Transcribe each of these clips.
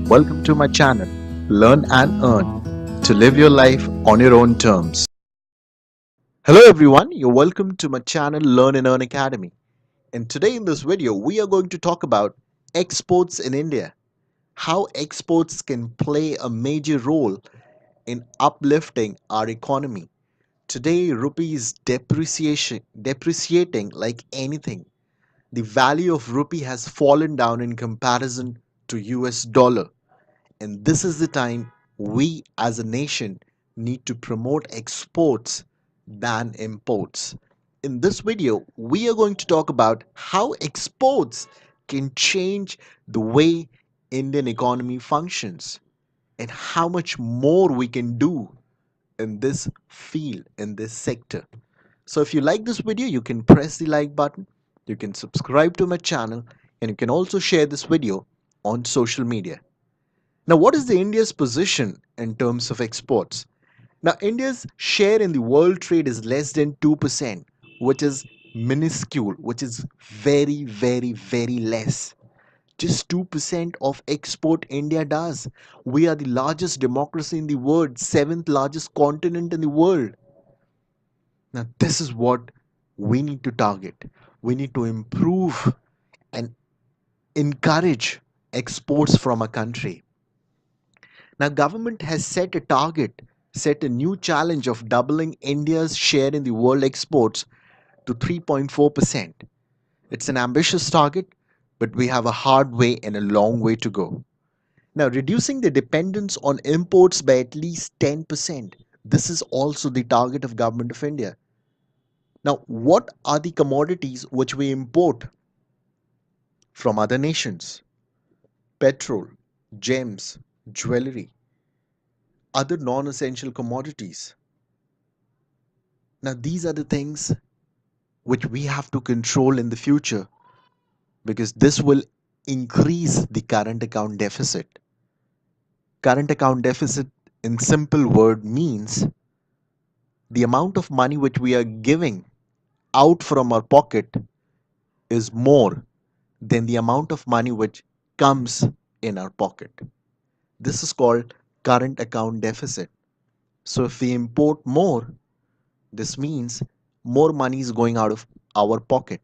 Welcome to my channel, Learn and Earn, to live your life on your own terms. Hello everyone, you're welcome to my channel, Learn and Earn Academy. And today in this video, we are going to talk about exports in India, how exports can play a major role in uplifting our economy. Today, rupee is depreciating like anything. The value of rupee has fallen down in comparison to US dollar. And this is the time we as a nation need to promote exports than imports. In this video, we are going to talk about how exports can change the way Indian economy functions and how much more we can do in this field, in this sector. So if you like this video, you can press the like button, you can subscribe to my channel, and you can also share this video on social media. Now, what is the India's position in terms of exports? Now, India's share in the world trade is less than 2%, which is minuscule, which is very less. Just 2% of export India does. We are the largest democracy in the world, seventh largest continent in the world. Now, this is what we need to target. We need to improve and encourage exports from a country. Now, government has set a target, set a new challenge of doubling India's share in the world exports to 3.4%. It's an ambitious target, but we have a hard way and a long way to go. Now, reducing the dependence on imports by at least 10%. This is also the target of Government of India. Now, what are the commodities which we import from other nations? Petrol, gems, jewelry, other non-essential commodities. Now, these are the things which we have to control in the future because this will increase the current account deficit. Current account deficit, in simple word, means the amount of money which we are giving out from our pocket is more than the amount of money which comes in our pocket. This is called current account deficit. So, if we import more, this means more money is going out of our pocket.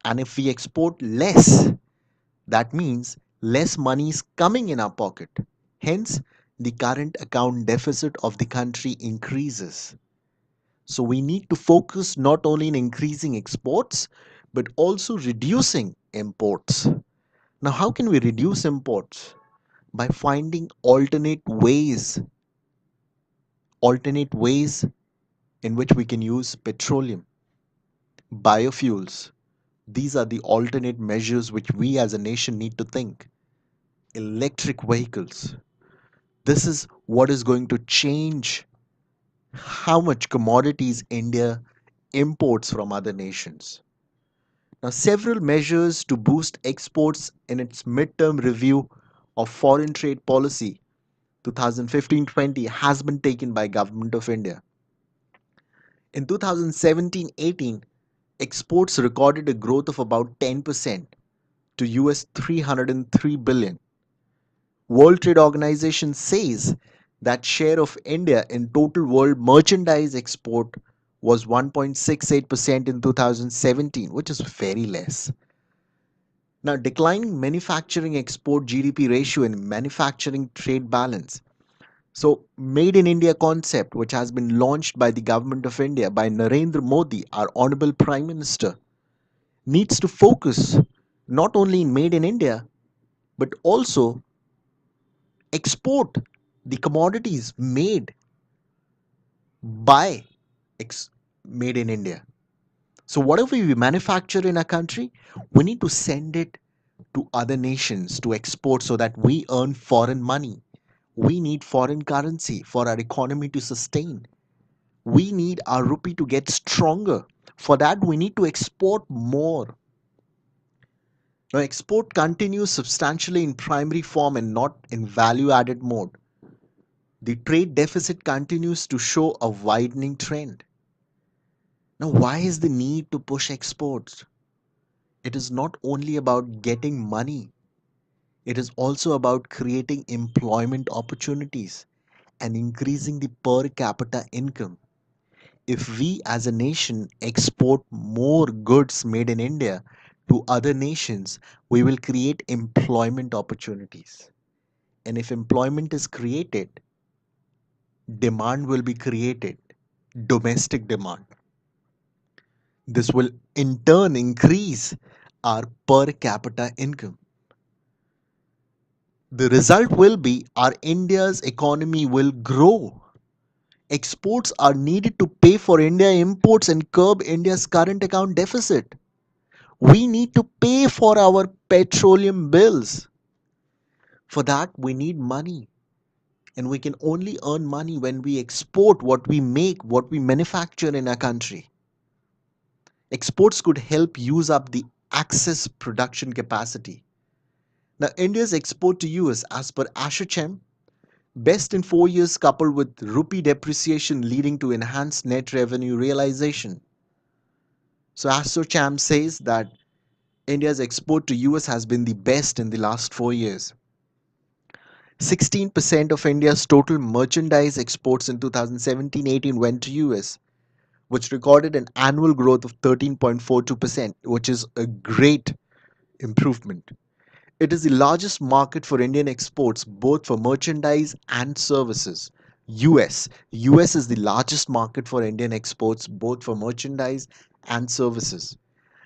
And if we export less, that means less money is coming in our pocket. Hence, the current account deficit of the country increases. So we need to focus not only in increasing exports, but also reducing imports. Now, how can we reduce imports? By finding alternate ways in which we can use petroleum, biofuels. These are the alternate measures which we as a nation need to think. Electric vehicles. This is what is going to change how much commodities India imports from other nations. Now, several measures to boost exports in its midterm review of foreign trade policy 2015-20 has been taken by Government of India. In 2017-18, exports recorded a growth of about 10% to US 303 billion. World Trade Organization says that share of India in total world merchandise export was 1.68% in 2017, which is very less. Now, declining manufacturing export GDP ratio and manufacturing trade balance. So, Made in India concept, which has been launched by the Government of India by Narendra Modi, our Honorable Prime Minister, needs to focus not only in Made in India, but also export the commodities by ex- made in India. So whatever we manufacture in our country, we need to send it to other nations to export so that we earn foreign money. We need foreign currency for our economy to sustain. We need our rupee to get stronger. For that, we need to export more. Now, export continues substantially in primary form and not in value added mode. The trade deficit continues to show a widening trend. Now, why is the need to push exports? It is not only about getting money, It is also about creating employment opportunities and increasing the per capita income. If we as a nation export more goods made in India to other nations, we will create employment opportunities. And if employment is created, demand will be created, domestic demand. This will in turn increase our per capita income. The result will be our India's economy will grow. Exports are needed to pay for India imports and curb India's current account deficit. We need to pay for our petroleum bills. For that, we need money. And we can only earn money when we export what we make, what we manufacture in our country. Exports could help use up the excess production capacity. Now, India's export to US, as per ASSOCHAM, best in 4 years coupled with rupee depreciation leading to enhanced net revenue realization. So ASSOCHAM says that India's export to US has been the best in the last 4 years. 16% of India's total merchandise exports in 2017-18 went to US, which recorded an annual growth of 13.42%, which is a great improvement. It is the largest market for Indian exports, both for merchandise and services. US. US is the largest market for Indian exports, both for merchandise and services.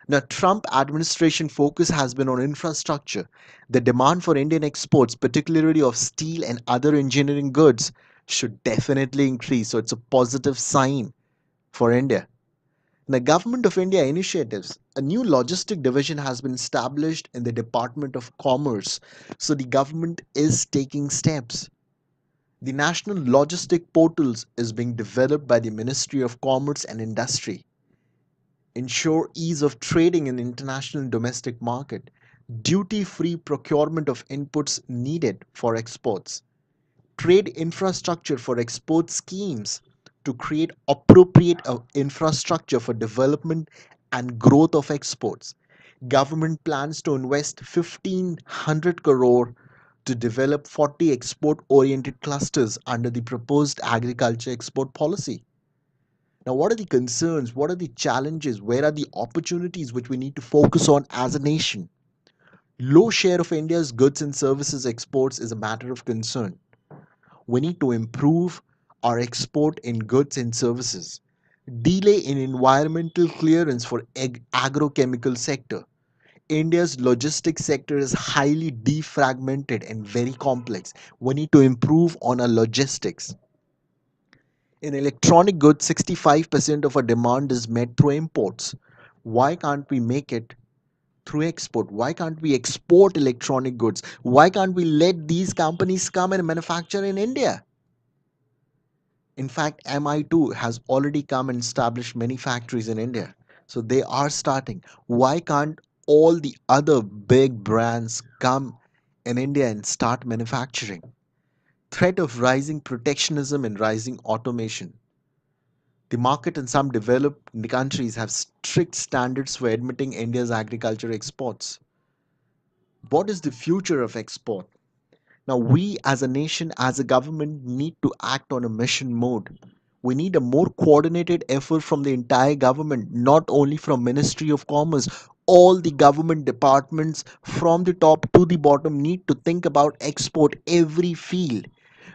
Now, Trump administration focus has been on infrastructure. The demand for Indian exports, particularly of steel and other engineering goods, should definitely increase. So it's a positive sign for India. The Government of India initiatives. A new logistic division has been established in the Department of Commerce. So the government is taking steps. The National Logistic Portals is being developed by the Ministry of Commerce and Industry. Ensure ease of trading in international and domestic market. Duty-free procurement of inputs needed for exports. Trade infrastructure for export schemes to create appropriate infrastructure for development and growth of exports. Government plans to invest 1500 crore to develop 40 export oriented clusters under the proposed agriculture export policy. Now, what are the concerns? What are the challenges? Where are the opportunities which we need to focus on as a nation? Low share of India's goods and services exports is a matter of concern. We need to improve our export in goods and services. Delay in environmental clearance for agrochemical sector. India's logistics sector is highly defragmented and very complex. We need to improve on our logistics. In electronic goods, 65% of our demand is met through imports. Why can't we make it through export? Why can't we export electronic goods? Why can't we let these companies come and manufacture in India? In fact, MI2 has already come and established many factories in India. So they are starting. Why can't all the other big brands come in India and start manufacturing? Threat of rising protectionism and rising automation. The market in some developed countries have strict standards for admitting India's agriculture exports. What is the future of export? Now, we as a nation, as a government, need to act on a mission mode. We need a more coordinated effort from the entire government, not only from Ministry of Commerce. All the government departments from the top to the bottom need to think about export every field.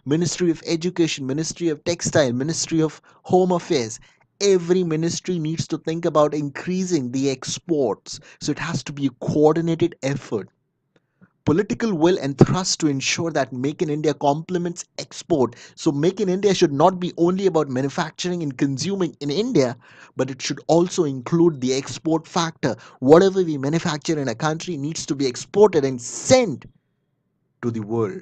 Ministry of Education, Ministry of Textile, Ministry of Home Affairs. Every ministry needs to think about increasing the exports. So it has to be a coordinated effort. Political will and thrust to ensure that Make in India complements export. So Make in India should not be only about manufacturing and consuming in India, but it should also include the export factor. Whatever we manufacture in a country needs to be exported and sent to the world.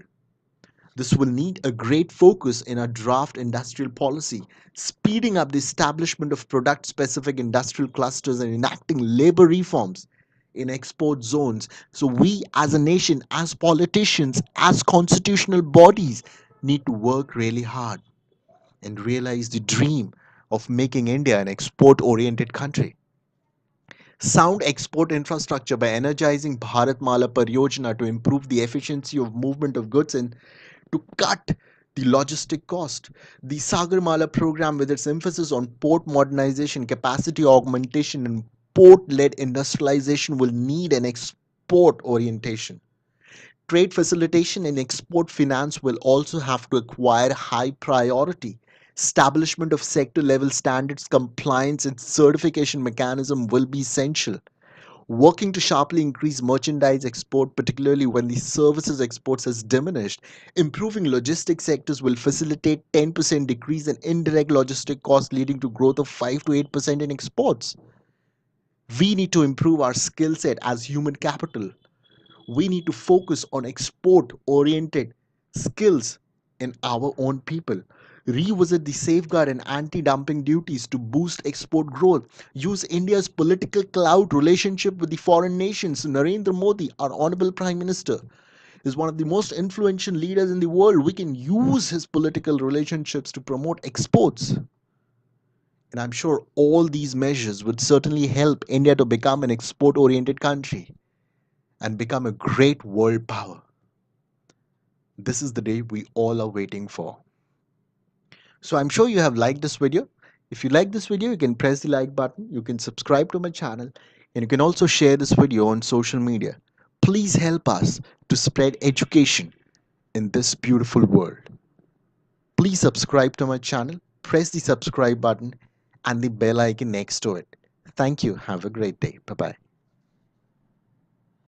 This will need a great focus in our draft industrial policy, speeding up the establishment of product specific industrial clusters and enacting labor reforms in export zones. So, we as a nation, as politicians, as constitutional bodies, need to work really hard and realize the dream of making India an export oriented country. Sound export infrastructure by energizing Bharatmala Pariyojana to improve the efficiency of movement of goods and to cut the logistic cost. The Sagarmala program, with its emphasis on port modernization, capacity augmentation, and port led industrialization, will need an export orientation. Trade facilitation and export finance will also have to acquire high priority. Establishment of sector level standards, compliance, and certification mechanism will be essential. Working to sharply increase merchandise export, particularly when the services exports has diminished. Improving logistics sectors will facilitate 10% decrease in indirect logistic costs, leading to growth of 5 to 8% in exports. We need to improve our skill set as human capital. We need to focus on export oriented skills in our own people. Revisit the safeguard and anti dumping duties to boost export growth. Use India's political clout relationship with the foreign nations. Narendra Modi, our Honorable Prime Minister, is one of the most influential leaders in the world. We can use his political relationships to promote exports. And I'm sure all these measures would certainly help India to become an export oriented country and become a great world power. This is the day we all are waiting for. So I'm sure you have liked this video. If you like this video, you can press the like button, you can subscribe to my channel, and you can also share this video on social media. Please help us to spread education in this beautiful world. Please subscribe to my channel, press the subscribe button and the bell icon next to it. Thank you. Have a great day. Bye bye.